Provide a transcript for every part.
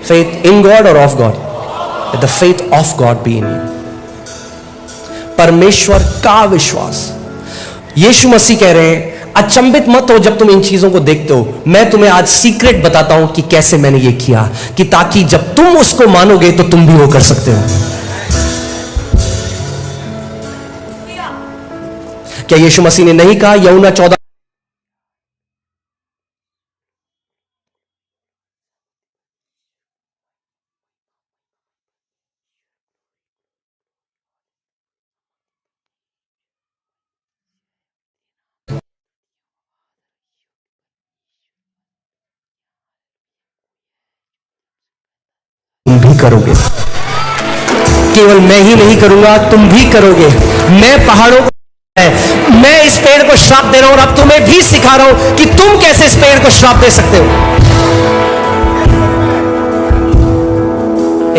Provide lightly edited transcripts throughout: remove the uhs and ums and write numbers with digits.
Faith in God or of God? Let the faith of God be in you. परमेश्वर का विश्वास। यीशु मसीह कह रहे हैं अचंभित मत हो जब तुम इन चीजों को देखते हो। मैं तुम्हें आज सीक्रेट बताता हूं कि कैसे मैंने ये किया, कि ताकि जब तुम उसको मानोगे तो तुम भी वो कर सकते हो। क्या यीशु मसीह ने नहीं कहा यूहन्ना 14 तुम भी करोगे। केवल मैं ही नहीं करूंगा, तुम भी करोगे। मैं पहाड़ों को, मैं इस पेड़ को श्राप दे रहा हूं और अब तुम्हें भी सिखा रहा हूं कि तुम कैसे इस पेड़ को श्राप दे सकते हो।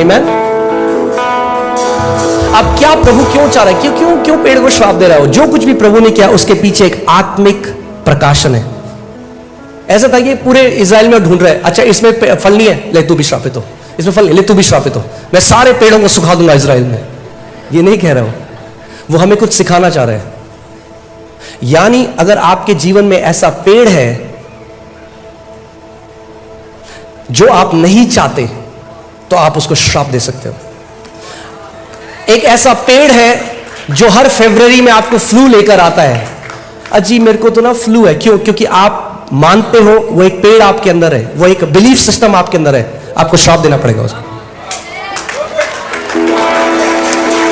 आमीन। अब क्या प्रभु क्यों चाह रहा है, क्यों पेड़ को श्राप दे रहा हो? जो कुछ भी प्रभु ने किया उसके पीछे एक आत्मिक प्रकाशन है। ऐसा था कि पूरे इजराइल में ढूंढ रहे, अच्छा इसमें फल नहीं है, ले तू भी श्रापित हो। इसमें फल नहीं, ले तू भी श्रापित हो। मैं सारे पेड़ों को सुखा दूंगा इजराइल में। ये नहीं कह रहा हूं, वो हमें कुछ सिखाना चाह रहे हैं। यानी अगर आपके जीवन में ऐसा पेड़ है जो आप नहीं चाहते तो आप उसको श्राप दे सकते हो। एक ऐसा पेड़ है जो हर फरवरी में आपको फ्लू लेकर आता है। अजी मेरे को तो ना फ्लू है, क्यों? क्योंकि आप मानते हो वो एक पेड़ आपके अंदर है, वो एक बिलीफ सिस्टम आपके अंदर है, आपको श्राप देना पड़ेगा उसको।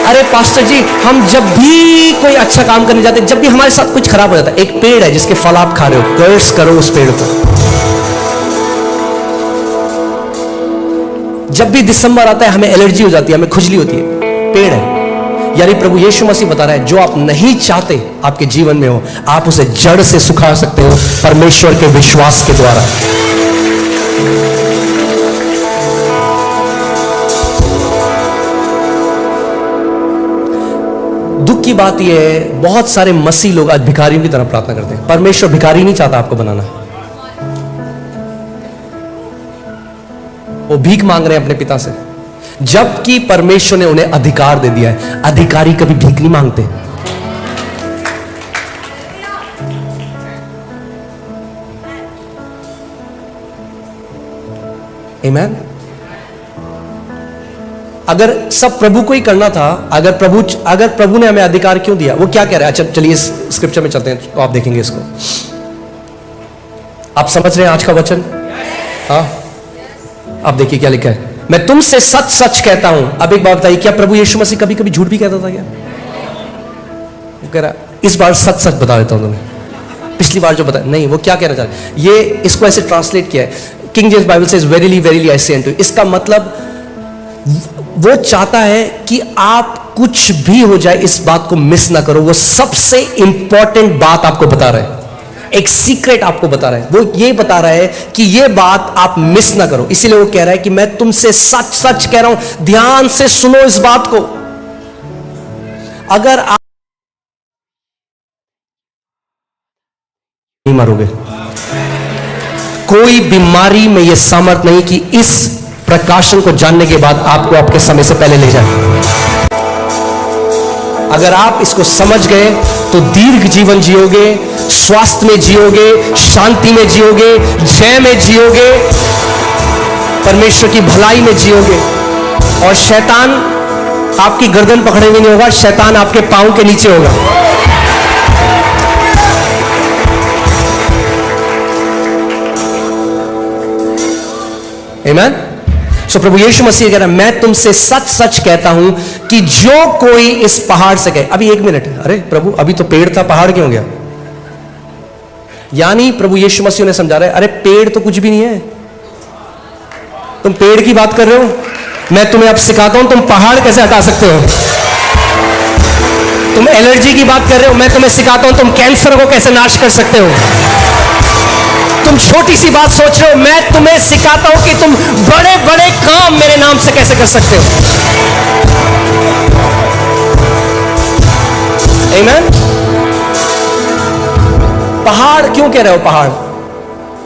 अरे पास्टर जी, हम जब भी कोई अच्छा काम करने जाते हैं, जब भी हमारे साथ कुछ खराब हो जाता है, एक पेड़ है जिसके फल आप खा रहे हो, कर्स करो उस पेड़ को। जब भी दिसंबर आता है हमें एलर्जी हो जाती है, हमें खुजली होती है, पेड़ है। यानी प्रभु यीशु मसीह बता रहा है जो आप नहीं चाहते आपके जीवन में हो, आप उसे जड़ से सुखा सकते हो परमेश्वर के विश्वास के द्वारा। दुख की बात यह है, बहुत सारे मसीह लोग आज भिखारियों की तरह प्रार्थना करते हैं। परमेश्वर भिखारी नहीं चाहता आपको बनाना। वो भीख मांग रहे हैं अपने पिता से, जबकि परमेश्वर ने उन्हें अधिकार दे दिया है। अधिकारी कभी भीख नहीं मांगते। आमीन। अगर सब प्रभु को ही करना था, अगर प्रभु ने हमें अधिकार क्यों दिया? वो क्या कह रहा है? अच्छा चलिए इस स्क्रिप्चर में चलते हैं तो आप देखेंगे इसको। आप समझ रहे हैं आज का वचन? हाँ, आप देखिए क्या लिखा है। मैं तुमसे सच सच कहता हूं। अब एक बात बताइए, क्या प्रभु यीशु मसीह कभी कभी झूठ भी कहता था क्या? वो कह रहा इस बार सच सच बता देता हूं तुम्हें। पिछली बार जो बताया नहीं, वो क्या कहना चाह रहा है? ये इसको ऐसे ट्रांसलेट किया है, King James Bible says verily verily I say unto you. इसका मतलब वो चाहता है कि आप कुछ भी हो जाए इस बात को मिस ना करो। वो सबसे इंपॉर्टेंट बात आपको बता रहा है, एक सीक्रेट आपको बता रहा है। वो ये बता रहा है कि ये बात आप मिस ना करो। इसीलिए वो कह रहा है कि मैं तुमसे सच सच कह रहा हूं, ध्यान से सुनो इस बात को। अगर आप नहीं मरोगे, कोई बीमारी में यह सामर्थ नहीं कि इस प्रकाशन को जानने के बाद आपको आपके समय से पहले ले जाए। अगर आप इसको समझ गए तो दीर्घ जीवन जियोगे, स्वास्थ्य में जियोगे, शांति में जियोगे, जय में जियोगे, परमेश्वर की भलाई में जियोगे। और शैतान आपकी गर्दन पकड़े हुए नहीं होगा, शैतान आपके पांव के नीचे होगा। आमीन। सो प्रभु यीशु मसीह कह रहा है मैं तुमसे सच सच कहता हूं कि जो कोई इस पहाड़ से कहे। अभी एक मिनट, अरे प्रभु अभी तो पेड़ था, पहाड़ क्यों हो गया? यानी प्रभु यीशु मसीह ने समझा रहा है अरे पेड़ तो कुछ भी नहीं है, तुम पेड़ की बात कर रहे हो, मैं तुम्हें अब सिखाता हूं तुम पहाड़ कैसे हटा सकते हो। तुम एलर्जी की बात कर रहे हो, मैं तुम्हें सिखाता हूं तुम कैंसर को कैसे नाश कर सकते हो। तुम छोटी सी बात सोच रहे हो, मैं तुम्हें सिखाता हूं कि तुम बड़े बड़े काम मेरे नाम से कैसे कर सकते हो। आमीन। पहाड़ क्यों कह रहे हो? पहाड़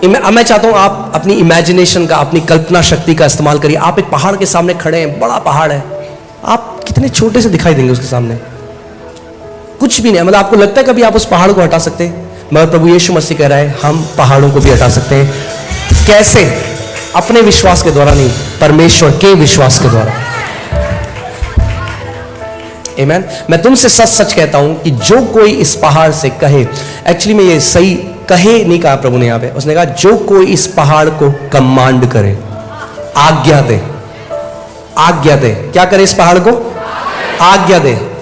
मैं चाहता हूं आप अपनी इमेजिनेशन का, अपनी कल्पना शक्ति का इस्तेमाल करिए। आप एक पहाड़ के सामने खड़े हैं, बड़ा पहाड़ है, आप कितने छोटे से दिखाई देंगे उसके सामने, कुछ भी नहीं। मतलब आपको लगता है कभी आप उस पहाड़ को हटा सकते हैं? मगर प्रभु यीशु मसीह कह रहा है हम पहाड़ों को भी हटा सकते हैं। कैसे? अपने विश्वास के द्वारा नहीं, परमेश्वर के विश्वास के द्वारा। आमीन। मैं तुमसे सच सच कहता हूं कि जो कोई इस पहाड़ से कहे, एक्चुअली में ये सही कहे नहीं कहा प्रभु ने यहां पे, उसने कहा जो कोई इस पहाड़ को कमांड करे, आज्ञा दे, आज्ञा दे। क्या करे? इस पहाड़ को आज्ञा दे।